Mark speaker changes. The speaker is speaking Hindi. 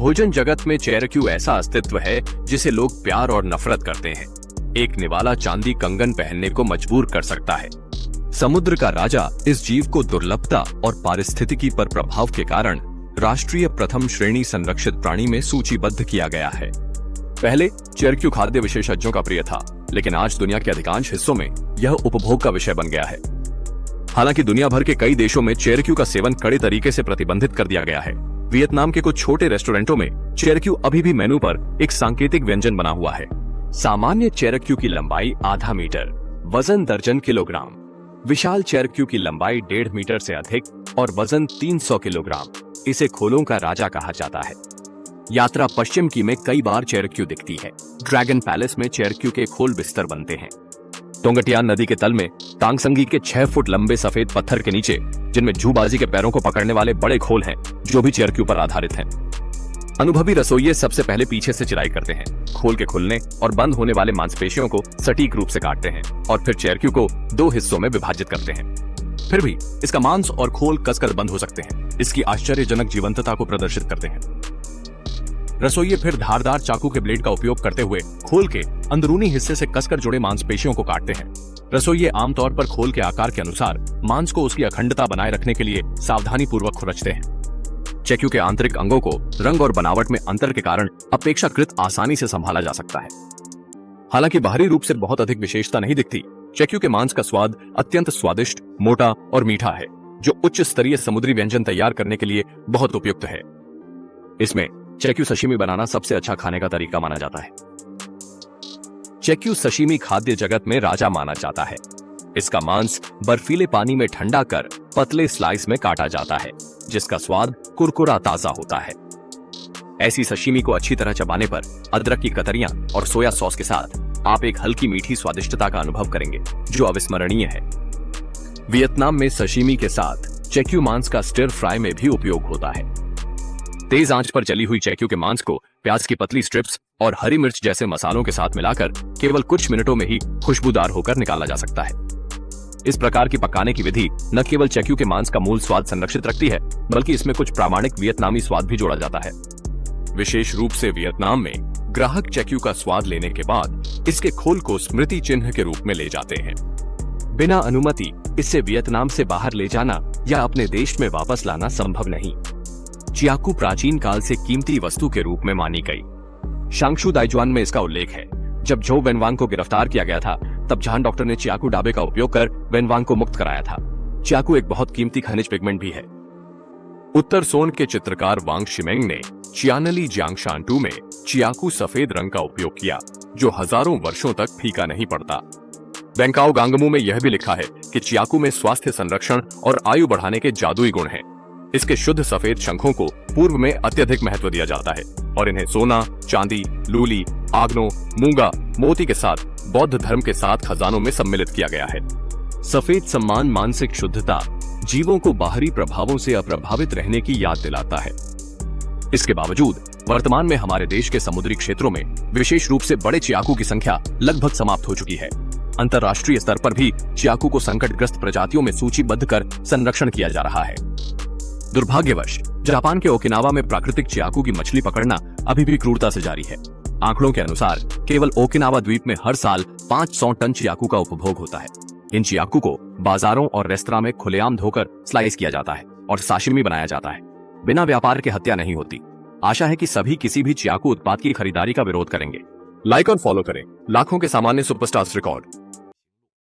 Speaker 1: भोजन जगत में चेरक्यू ऐसा अस्तित्व है जिसे लोग प्यार और नफरत करते हैं। एक निवाला चांदी कंगन पहनने को मजबूर कर सकता है। समुद्र का राजा इस जीव को दुर्लभता और पारिस्थितिकी पर प्रभाव के कारण राष्ट्रीय प्रथम श्रेणी संरक्षित प्राणी में सूचीबद्ध किया गया है। पहले चेरक्यू खाद्य विशेषज्ञों का प्रिय था, लेकिन आज दुनिया के अधिकांश हिस्सों में यह उपभोग का विषय बन गया है। हालांकि दुनिया भर के कई देशों में चेरक्यू का सेवन कड़े तरीके से प्रतिबंधित कर दिया गया है। वियतनाम के कुछ छोटे रेस्टोरेंटों में चेरक्यू अभी भी मेनू पर एक सांकेतिक व्यंजन बना हुआ है। सामान्य चेरक्यू की लंबाई आधा मीटर, वजन दर्जन किलोग्राम। विशाल चेरक्यू की लंबाई 1.5 मीटर से अधिक और वजन 300 किलोग्राम। इसे खोलों का राजा कहा जाता है। यात्रा पश्चिम की में कई बार चेरक्यू दिखती है। ड्रैगन पैलेस में चेरक्यू के खोल बिस्तर बनते हैं। तोंगटियान नदी के तल में तांगसंगी के 6 फुट लंबे सफेद पत्थर के नीचे, जिनमें जूबाजी के पैरों को पकड़ने वाले बड़े खोल हैं, जो भी चेरक्यू पर आधारित हैं। अनुभवी रसोइये सबसे पहले पीछे से चिराई करते हैं, खोल के खुलने और बंद होने वाले मांसपेशियों को सटीक रूप से काटते हैं और फिर चेरक्यू को 2 हिस्सों में विभाजित करते हैं। फिर भी इसका मांस और खोल कसकर बंद हो सकते हैं। इसकी आश्चर्यजनक जीवंतता को प्रदर्शित करते हैं। रसोइये फिर धारदार चाकू के ब्लेड का उपयोग करते हुए खोल के अंदरूनी हिस्से से कसकर जुड़े मांसपेशियों को काटते हैं। रसोइये आमतौर पर खोल के आकार के अनुसार मांस को उसकी अखंडता बनाए रखने के लिए सावधानी पूर्वक खुरचते हैं। चेरक्यू के आंतरिक अंगों को रंग और बनावट में अंतर के कारण अपेक्षाकृत आसानी से संभाला जा सकता है। हालांकि बाहरी रूप से बहुत अधिक विशेषता नहीं दिखती, चेरक्यू के मांस का स्वाद अत्यंत स्वादिष्ट, मोटा और मीठा है, जो उच्च स्तरीय समुद्री व्यंजन तैयार करने के लिए बहुत उपयुक्त है। इसमें चेरक्यू सशिमी बनाना सबसे अच्छा खाने का तरीका माना जाता है। चेरक्यू सशिमी खाद्य जगत में राजा माना जाता है। इसका मांस बर्फीले पानी में ठंडा कर पतले स्लाइस में काटा जाता है, जिसका स्वाद कुरकुरा ताजा होता है। ऐसी सशिमी को अच्छी तरह चबाने पर अदरक की कतरियां और सोया सॉस के साथ आप एक हल्की मीठी स्वादिष्टता का अनुभव करेंगे, जो अविस्मरणीय है। वियतनाम में सशिमी के साथ चेरक्यू मांस का स्टिर फ्राई में भी उपयोग होता है। तेज आंच पर जली हुई चेरक्यू के मांस को प्याज की पतली स्ट्रिप्स और हरी मिर्च जैसे मसालों के साथ मिलाकर केवल कुछ मिनटों में ही खुशबूदार होकर निकाला जा सकता है। इस प्रकार की पकाने की विधि न केवल चेरक्यू के मांस का मूल स्वाद संरक्षित रखती है, बल्कि इसमें कुछ प्रामाणिक वियतनामी स्वाद भी जोड़ा जाता है। विशेष रूप से वियतनाम में ग्राहक चेरक्यू का स्वाद लेने के बाद इसके खोल को स्मृति चिन्ह के रूप में ले जाते हैं। बिना अनुमति इसे वियतनाम से बाहर ले जाना या अपने देश में वापस लाना संभव नहीं। चियाकू प्राचीन काल से कीमती वस्तु के रूप में मानी गई। शांगशू दाइजुआन में इसका उल्लेख है। जब झो वेनवांग को गिरफ्तार किया गया था, तब झान डॉक्टर ने चियाकू डाबे का उपयोग कर वेनवांग को मुक्त कराया था। चियाकू एक बहुत कीमती खनिज पिगमेंट भी है। उत्तर सोन के चित्रकार वांग शिमेंग ने चियानली जियांगशांटू में चियाकू सफेद रंग का उपयोग किया, जो हजारों वर्षों तक फीका नहीं पड़ता। बैंकाओ गांगमू में यह भी लिखा है कि चियाकू में स्वास्थ्य संरक्षण और आयु बढ़ाने के जादुई गुण हैं। इसके शुद्ध सफेद शंखों को पूर्व में अत्यधिक महत्व दिया जाता है और इन्हें सोना, चांदी, लूली, आग्नो, मूंगा, मोती के साथ बौद्ध धर्म के 7 खजानों में सम्मिलित किया गया है। सफेद सम्मान मानसिक शुद्धता, जीवों को बाहरी प्रभावों से अप्रभावित रहने की याद दिलाता है। इसके बावजूद वर्तमान में हमारे देश के समुद्री क्षेत्रों में विशेष रूप से बड़े चियाकू की संख्या लगभग समाप्त हो चुकी है। अंतर्राष्ट्रीय स्तर पर भी चियाकू को संकटग्रस्त प्रजातियों में सूचीबद्ध कर संरक्षण किया जा रहा है। दुर्भाग्यवश जापान के ओकिनावा में प्राकृतिक चियाकू की मछली पकड़ना अभी भी क्रूरता से जारी है। आंकड़ों के अनुसार केवल ओकिनावा द्वीप में हर साल 500 टन चियाकू का उपभोग होता है। इन चियाकू को बाजारों और रेस्तरां में खुलेआम धोकर स्लाइस किया जाता है और साशिमी बनाया जाता है। बिना व्यापार के हत्या नहीं होती। आशा है कि सभी किसी भी चियाकू उत्पाद की खरीदारी का विरोध करेंगे। लाइक और फॉलो करें लाखों के सामान्य सुपरस्टार्स रिकॉर्ड।